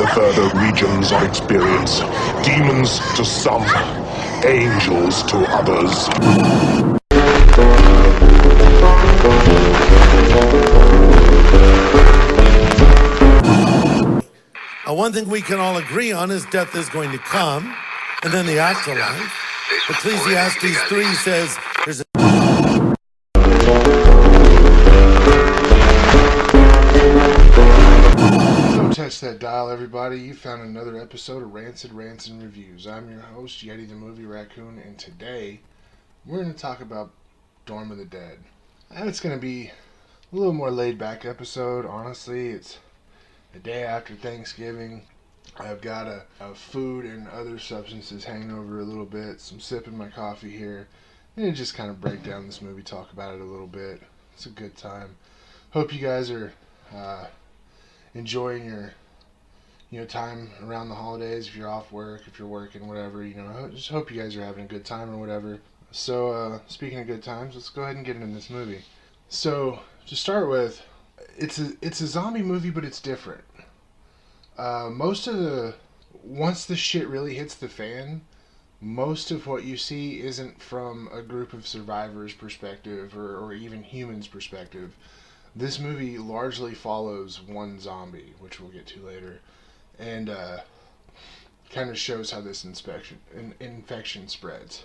the further regions of experience. Demons to some, angels to others. One thing we can all agree on is death is going to come, and then the afterlife. Ecclesiastes 3 says there's a... Don't touch that dial, everybody. You found another episode of Rancid, Rants, and Reviews. I'm your host, Yeti the Movie Raccoon, and today we're going to talk about Dorm of the Dead. And it's going to be a little more laid-back episode. Honestly, it's the day after Thanksgiving. I've got a food and other substances hanging over a little bit, some sipping my coffee here, and just kind of break down this movie, talk about it a little bit. It's a good time. Hope you guys are enjoying your time around the holidays. If you're off work, if you're working, whatever, just hope you guys are having a good time or whatever. So speaking of good times, let's go ahead and get into this movie. So to start with, it's a zombie movie, but it's different. Once the shit really hits the fan, most of what you see isn't from a group of survivors' perspective or even humans' perspective. This movie largely follows one zombie, which we'll get to later, and kind of shows how this infection spreads.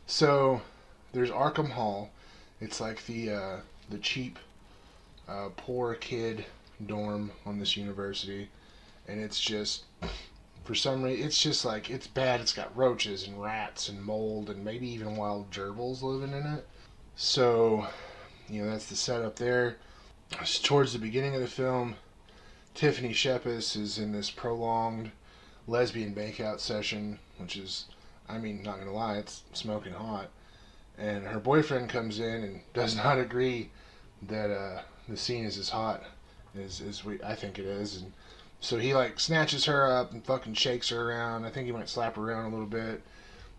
So there's Arkham Hall. It's like the cheap, poor kid dorm on this university. And it's just, for some reason, it's just like, it's bad. It's got roaches and rats and mold and maybe even wild gerbils living in it. So, that's the setup there. Towards the beginning of the film, Tiffany Shepis is in this prolonged lesbian makeout session, which is, not going to lie, it's smoking hot. And her boyfriend comes in and does not agree that the scene is as hot as I think it is. And so he snatches her up and fucking shakes her around. I think he might slap her around a little bit.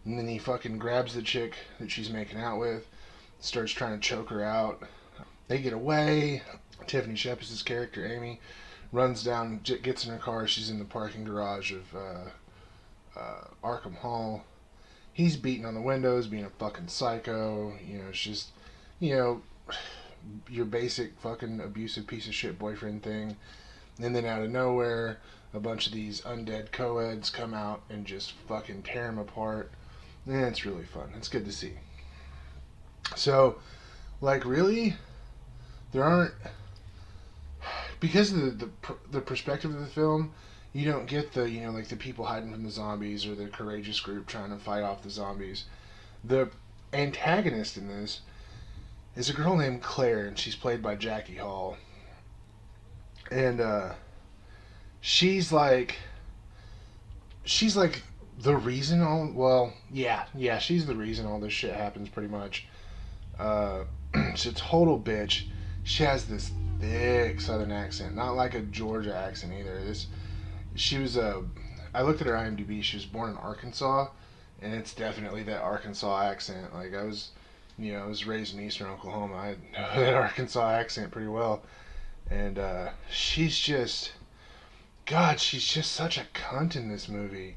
And then he fucking grabs the chick that she's making out with, starts trying to choke her out. They get away. Tiffany Shepis' character, Amy, runs down, gets in her car. She's in the parking garage of Arkham Hall. He's beating on the windows, being a fucking psycho. It's just, your basic fucking abusive piece of shit boyfriend thing. And then out of nowhere, a bunch of these undead coeds come out and just fucking tear him apart. And it's really fun. It's good to see. So, really, there aren't... Because of the perspective of the film, you don't get the, the people hiding from the zombies or the courageous group trying to fight off the zombies. The antagonist in this is a girl named Claire, and she's played by Jackie Hall. And she's like the reason she's the reason all this shit happens, pretty much. She's a total bitch. She has this thick southern accent, not like a Georgia accent either. I looked at her IMDb. She was born in Arkansas, and it's definitely that Arkansas accent. I was raised in eastern Oklahoma. I know that Arkansas accent pretty well. And she's just such a cunt in this movie.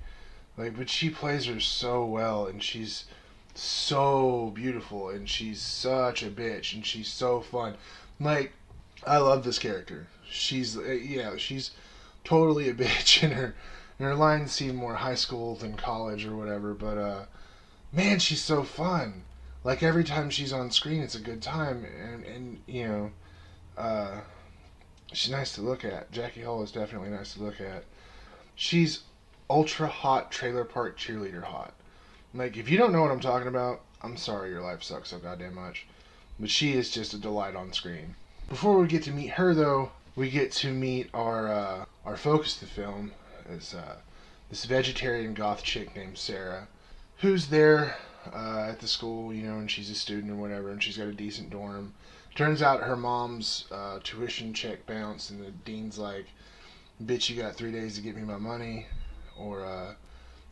But she plays her so well, and she's so beautiful, and she's such a bitch, and she's so fun. I love this character. She's totally a bitch, and her lines seem more high school than college or whatever. But man, she's so fun. Every time she's on screen, it's a good time, and she's nice to look at. Jackie Hall is definitely nice to look at. She's ultra hot, trailer park cheerleader hot. If you don't know what I'm talking about, I'm sorry your life sucks so goddamn much. But she is just a delight on screen. Before we get to meet her, though, we get to meet our focus of the film. Is this vegetarian goth chick named Sarah, who's there at the school, and she's a student or whatever, and she's got a decent dorm. Turns out her mom's tuition check bounced, and the dean's like, bitch, you got 3 days to get me my money, or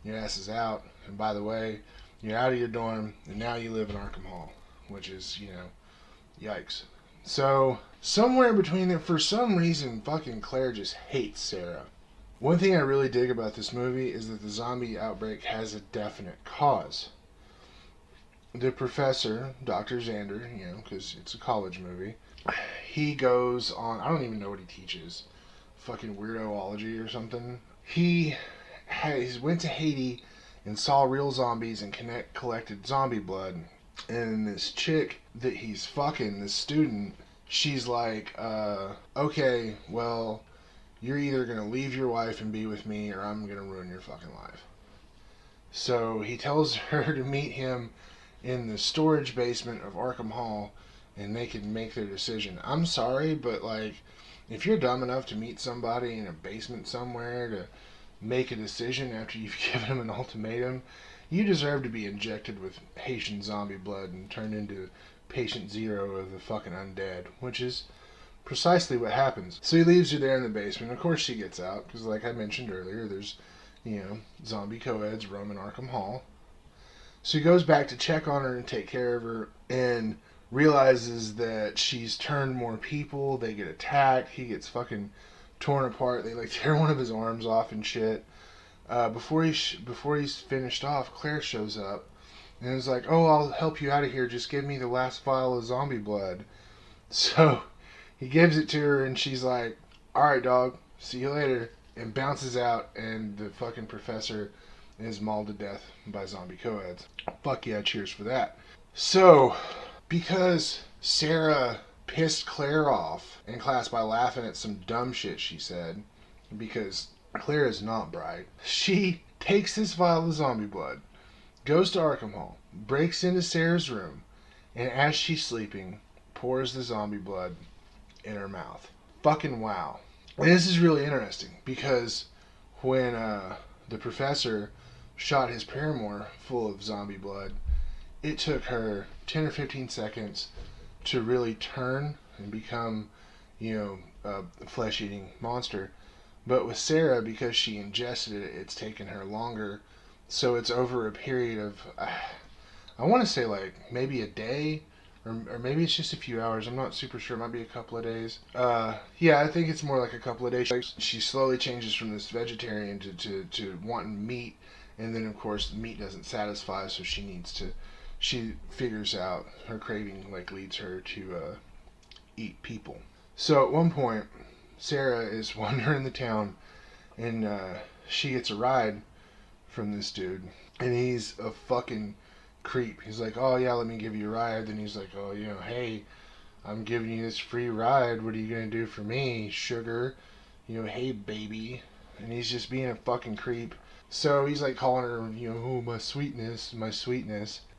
your ass is out. And by the way, you're out of your dorm, and now you live in Arkham Hall, which is, yikes. So, somewhere in between there, for some reason, fucking Claire just hates Sarah. One thing I really dig about this movie is that the zombie outbreak has a definite cause. The professor, Dr. Xander, because it's a college movie, he goes on, I don't even know what he teaches, fucking weirdoology or something. He went to Haiti and saw real zombies and collected zombie blood. And this chick that he's fucking, this student, she's like, okay, well, you're either going to leave your wife and be with me, or I'm going to ruin your fucking life. So he tells her to meet him in the storage basement of Arkham Hall, and they can make their decision. I'm sorry, but, like, if you're dumb enough to meet somebody in a basement somewhere to make a decision after you've given them an ultimatum, you deserve to be injected with Haitian zombie blood and turned into patient zero of the fucking undead, which is precisely what happens. So he leaves her there in the basement. Of course she gets out, because like I mentioned earlier, there's, zombie coeds roaming Arkham Hall. So he goes back to check on her and take care of her, and realizes that she's turned more people. They get attacked. He gets fucking torn apart. They, like, tear one of his arms off and shit. Before he's finished off, Claire shows up and is like, oh, I'll help you out of here. Just give me the last vial of zombie blood. So he gives it to her, and she's like, alright, dog, see you later, and bounces out, and the fucking professor is mauled to death by zombie coeds. Fuck yeah, cheers for that. So, because Sarah pissed Claire off in class by laughing at some dumb shit she said, because Claire is not bright, she takes this vial of zombie blood, goes to Arkham Hall, breaks into Sarah's room, and as she's sleeping, pours the zombie blood in her mouth. Fucking wow. And this is really interesting, because when the professor shot his paramour full of zombie blood, it took her 10 or 15 seconds to really turn and become, a flesh-eating monster. But with Sarah, because she ingested it, it's taken her longer. So it's over a period of, I want to say like maybe a day, or maybe it's just a few hours. I'm not super sure. It might be a couple of days. Yeah, I think it's more like a couple of days. She slowly changes from this vegetarian to wanting meat. And then, of course, meat doesn't satisfy, so she figures out her craving, like, leads her to eat people. So at one point, Sarah is wandering the town, and she gets a ride from this dude, and he's a fucking creep. He's like, oh yeah, let me give you a ride. Then he's like, oh, hey, I'm giving you this free ride. What are you gonna do for me, sugar? Hey, baby. And he's just being a fucking creep. So he's like calling her, oh, my sweetness.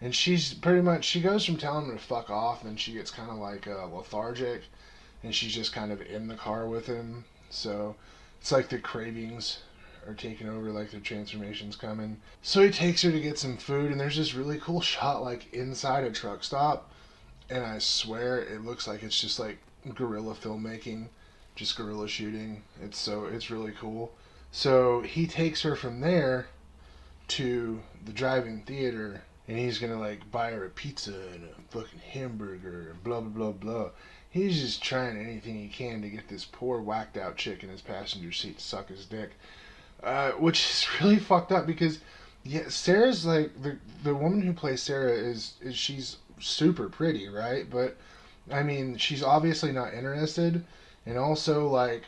And she's pretty much, she goes from telling him to fuck off, and she gets kind of like lethargic, and she's just kind of in the car with him. So it's like the cravings are taking over, like the transformation's coming. So he takes her to get some food, and there's this really cool shot like inside a truck stop, and I swear it looks like it's just like guerrilla filmmaking, just guerrilla shooting. It's really cool. So he takes her from there to the drive-in theater, and he's gonna like buy her a pizza and a fucking hamburger and blah blah blah blah. He's just trying anything he can to get this poor whacked out chick in his passenger seat to suck his dick, which is really fucked up because Sarah's like the woman who plays Sarah is she's super pretty, right? But I mean, she's obviously not interested, and also like.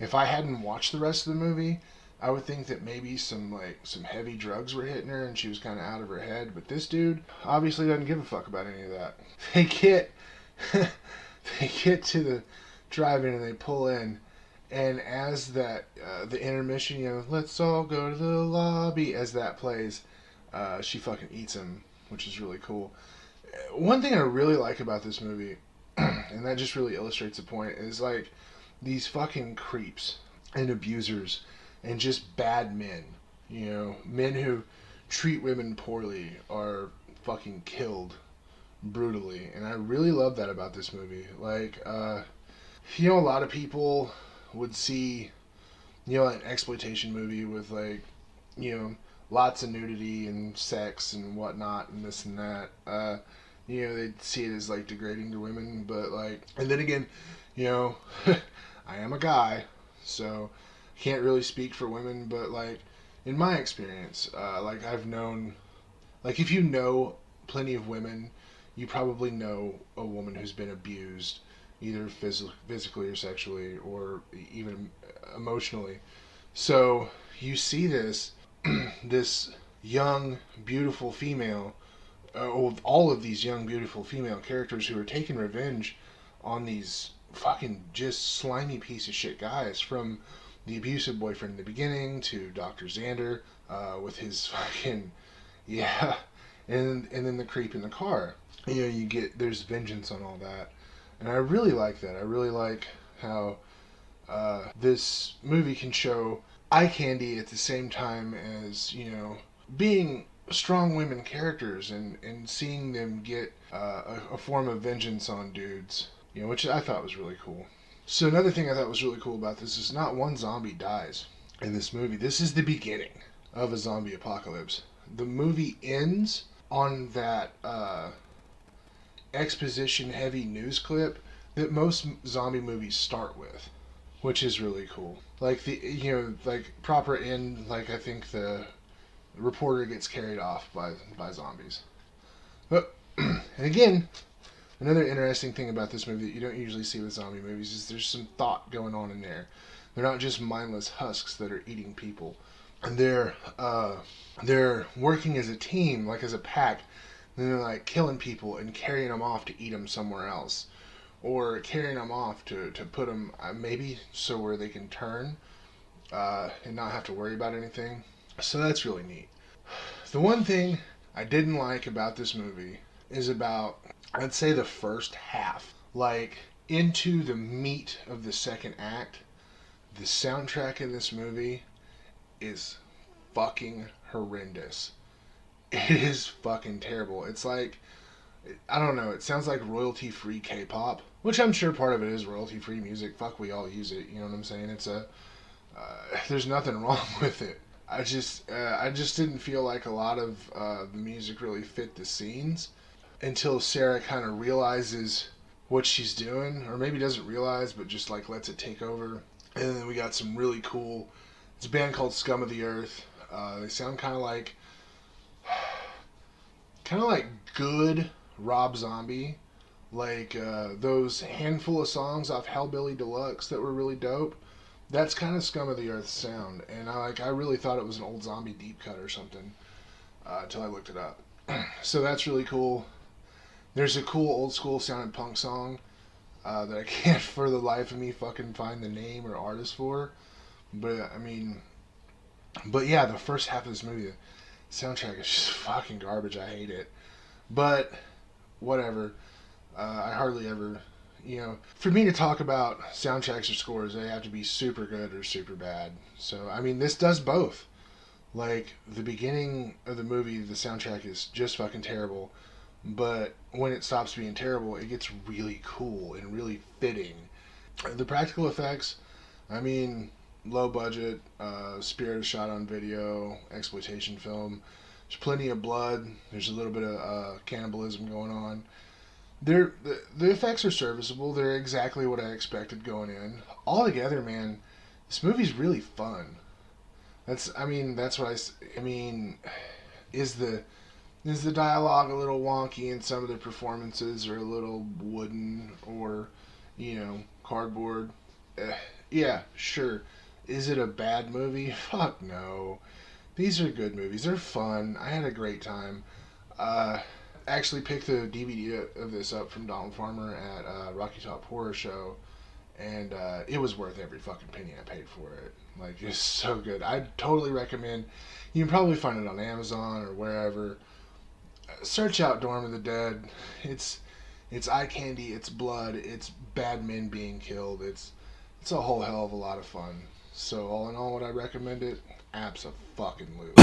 If I hadn't watched the rest of the movie, I would think that maybe some heavy drugs were hitting her and she was kind of out of her head. But this dude obviously doesn't give a fuck about any of that. They get to the drive-in and they pull in, and as that the intermission, let's all go to the lobby, as that plays, she fucking eats him, which is really cool. One thing I really like about this movie, and that just really illustrates the point, is like these fucking creeps and abusers and just bad men, men who treat women poorly are fucking killed brutally. And I really love that about this movie. Like, a lot of people would see, an exploitation movie with like, lots of nudity and sex and whatnot and this and that. They'd see it as like degrading to women, but like, and then again, I am a guy, so can't really speak for women, but like in my experience, like I've known, like if you know plenty of women, you probably know a woman who's been abused, either physically or sexually, or even emotionally. So you see this this young, beautiful female, all of these young, beautiful female characters who are taking revenge on these fucking just slimy piece of shit guys, from the abusive boyfriend in the beginning to Dr. Xander with his fucking, yeah, and then the creep in the car. You know, there's vengeance on all that. And I really like that. I really like how this movie can show eye candy at the same time as, you know, being strong women characters and seeing them get a form of vengeance on dudes, you know, which I thought was really cool. So another thing I thought was really cool about this is not one zombie dies in this movie. This is the beginning of a zombie apocalypse. The movie ends on that exposition-heavy news clip that most zombie movies start with, which is really cool. Like like proper end. Like I think the reporter gets carried off by zombies. But and again, another interesting thing about this movie that you don't usually see with zombie movies is there's some thought going on in there. They're not just mindless husks that are eating people. And they're working as a team, like as a pack. And they're like killing people and carrying them off to eat them somewhere else, or carrying them off to put them maybe so where they can turn and not have to worry about anything. So that's really neat. The one thing I didn't like about this movie is about, I'd say, the first half. Like, into the meat of the second act, the soundtrack in this movie is fucking horrendous. It is fucking terrible. It's like, I don't know, it sounds like royalty-free K-pop, which I'm sure part of it is royalty-free music. Fuck, we all use it, you know what I'm saying? It's there's nothing wrong with it. I just didn't feel like a lot of the music really fit the scenes until Sarah kind of realizes what she's doing, or maybe doesn't realize, but just like lets it take over. And then we got some really cool, it's a band called Scum of the Earth. They sound kind of like good Rob Zombie, like those handful of songs off Hellbilly Deluxe that were really dope. That's kind of Scum of the Earth sound, and I really thought it was an old Zombie deep cut or something until I looked it up. So that's really cool. There's a cool old school sounding punk song that I can't for the life of me fucking find the name or artist for, but yeah, the first half of this movie, the soundtrack is just fucking garbage. I hate it, but whatever. I hardly ever, for me to talk about soundtracks or scores, they have to be super good or super bad. So, I mean, this does both. Like, the beginning of the movie, the soundtrack is just fucking terrible. But when it stops being terrible, it gets really cool and really fitting. The practical effects, I mean, low budget, Spirit shot on video, exploitation film. There's plenty of blood. There's a little bit of cannibalism going on. The effects are serviceable. They're exactly what I expected going in. Altogether, man, this movie's really fun. That's what I mean. Is the dialogue a little wonky and some of the performances are a little wooden or, cardboard? Yeah, sure. Is it a bad movie? Fuck no. These are good movies. They're fun. I had a great time. Actually picked the DVD of this up from Donald Farmer at Rocky Top Horror Show, and it was worth every fucking penny I paid for it. Like, it's so good. I totally recommend. You can probably find it on Amazon or wherever. Search out Dorm of the Dead. It's eye candy. It's blood. It's bad men being killed. It's a whole hell of a lot of fun. So all in all, would I recommend it? Abso-fucking-lutely.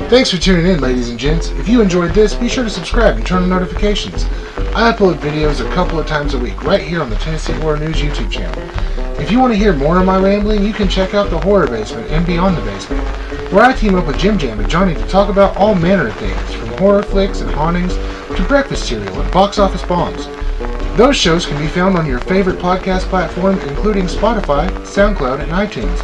Thanks for tuning in, ladies and gents. If you enjoyed this, be sure to subscribe and turn on notifications. I upload videos a couple of times a week right here on the Tennessee Horror News YouTube channel. If you want to hear more of my rambling, you can check out the Horror Basement and Beyond the Basement, where I team up with Jim Jam and Johnny to talk about all manner of things, from horror flicks and hauntings to breakfast cereal and box office bombs. Those shows can be found on your favorite podcast platform, including Spotify, SoundCloud, and iTunes.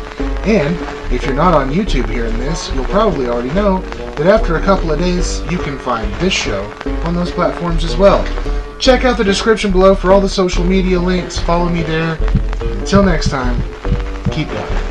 And if you're not on YouTube hearing this, you'll probably already know that after a couple of days, you can find this show on those platforms as well. Check out the description below for all the social media links. Follow me there. Until next time, keep going.